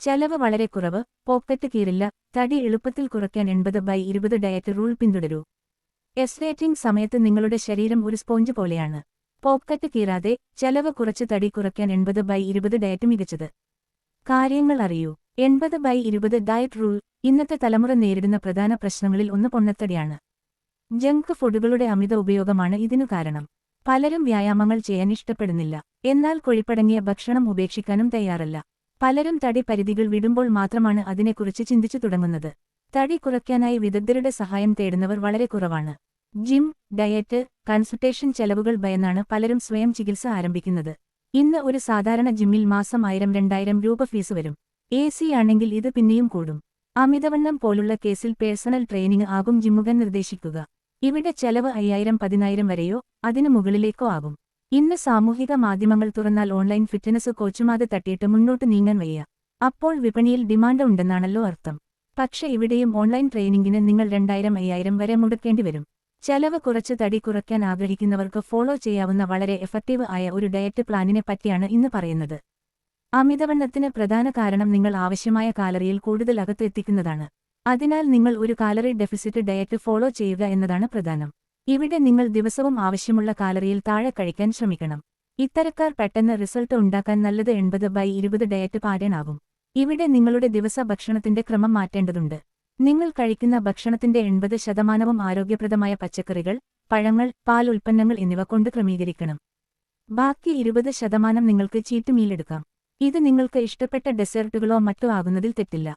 ചെലവ് വളരെ കുറവ്, പോക്കറ്റ് കീറില്ല, തടി എളുപ്പത്തിൽ കുറയ്ക്കാൻ 80/20 ഡയറ്റ് റൂൾ പിന്തുടരൂ. എസ്റ്റേറ്റിംഗ് സമയത്ത് നിങ്ങളുടെ ശരീരം ഒരു സ്പോഞ്ച് പോലെയാണ്. പോക്കറ്റ് കീറാതെ, ചെലവ് കുറച്ച് തടി കുറയ്ക്കാൻ 80/20 ഡയറ്റ് മികച്ചത്. കാര്യങ്ങൾ അറിയൂ. 80/20 ഡയറ്റ് റൂൾ. ഇന്നത്തെ തലമുറ നേരിടുന്ന പ്രധാന പ്രശ്നങ്ങളിൽ ഒന്ന് പൊണ്ണത്തടിയാണ്. ജങ്ക് ഫുഡുകളുടെ അമിത ഉപയോഗമാണ് ഇതിനു കാരണം. പലരും വ്യായാമങ്ങൾ ചെയ്യാൻ ഇഷ്ടപ്പെടുന്നില്ല. എന്നാൽ കൊഴുപ്പടങ്ങിയ ഭക്ഷണം ഉപേക്ഷിക്കാനും തയ്യാറല്ല. പലരും തടി പരിധികൾ വിടുമ്പോൾ മാത്രമാണ് അതിനെക്കുറിച്ച് ചിന്തിച്ചു തുടങ്ങുന്നത്. തടി കുറയ്ക്കാനായി വിദഗ്ധരുടെ സഹായം തേടുന്നവർ വളരെ കുറവാണ്. ജിം, ഡയറ്റ്, കൺസൾട്ടേഷൻ ചെലവുകൾ ഭയന്നാണ് പലരും സ്വയം ചികിത്സ ആരംഭിക്കുന്നത്. ഇന്ന് ഒരു സാധാരണ ജിമ്മിൽ മാസം 1000-2000 രൂപ ഫീസ് വരും. AC ആണെങ്കിൽ ഇത് പിന്നെയും കൂടും. അമിതവണ്ണം പോലുള്ള കേസിൽ പേഴ്സണൽ ട്രെയിനിങ് ആകും ജിമ്മുകൾ നിർദ്ദേശിക്കുക. ഇവിടെ ചെലവ് 5000-10000 വരെയോ അതിനു മുകളിലേക്കോ ആകും. ഇന്ന് സാമൂഹിക മാധ്യമങ്ങൾ തുറന്നാൽ ഓൺലൈൻ ഫിറ്റ്നസ് കോച്ചുമാരെ തട്ടിയിട്ട് മുന്നോട്ട് നീങ്ങാൻ വയ്യ. അപ്പോൾ വിപണിയിൽ ഡിമാൻഡ് ഉണ്ടെന്നാണല്ലോ അർത്ഥം. പക്ഷെ ഇവിടെയും ഓൺലൈൻ ട്രെയിനിങ്ങിന് നിങ്ങൾ 2000-5000 വരെ മുടക്കേണ്ടി വരും. ചെലവ് കുറച്ച് തടി കുറയ്ക്കാൻ ആഗ്രഹിക്കുന്നവർക്ക് ഫോളോ ചെയ്യാവുന്ന വളരെ എഫക്റ്റീവ് ആയ ഒരു ഡയറ്റ് പ്ലാനിനെ പറ്റിയാണ് ഇന്ന് പറയുന്നത്. അമിതവണ്ണത്തിന് പ്രധാന കാരണം നിങ്ങൾ ആവശ്യമായ കാലറിയിൽ കൂടുതൽ അകത്ത് എത്തിക്കുന്നതാണ്. അതിനാൽ നിങ്ങൾ ഒരു കാലറി ഡെഫിസിറ്റ് ഡയറ്റ് ഫോളോ ചെയ്യുക എന്നതാണ് പ്രധാനം. ഇവിടെ നിങ്ങൾ ദിവസവും ആവശ്യമുള്ള കാലറിയിൽ താഴെ കഴിക്കാൻ ശ്രമിക്കണം. ഇത്തരക്കാർ പെട്ടെന്ന് റിസൾട്ട് ഉണ്ടാക്കാൻ നല്ലത് 80/20 ഡയറ്റ് പാറ്റേൺ ആകും. ഇവിടെ നിങ്ങളുടെ ദിവസ ഭക്ഷണത്തിന്റെ ക്രമം മാറ്റേണ്ടതുണ്ട്. നിങ്ങൾ കഴിക്കുന്ന ഭക്ഷണത്തിന്റെ 80% ആരോഗ്യപ്രദമായ പച്ചക്കറികൾ, പഴങ്ങൾ, പാൽ ഉൽപ്പന്നങ്ങൾ എന്നിവ കൊണ്ട് ക്രമീകരിക്കണം. ബാക്കി 20% നിങ്ങൾക്ക് ചീറ്റ് മീൽ എടുക്കാം. ഇത് നിങ്ങൾക്ക് ഇഷ്ടപ്പെട്ട ഡെസേർട്ടുകളോ മറ്റോ ആകുന്നതിൽ തെറ്റില്ല.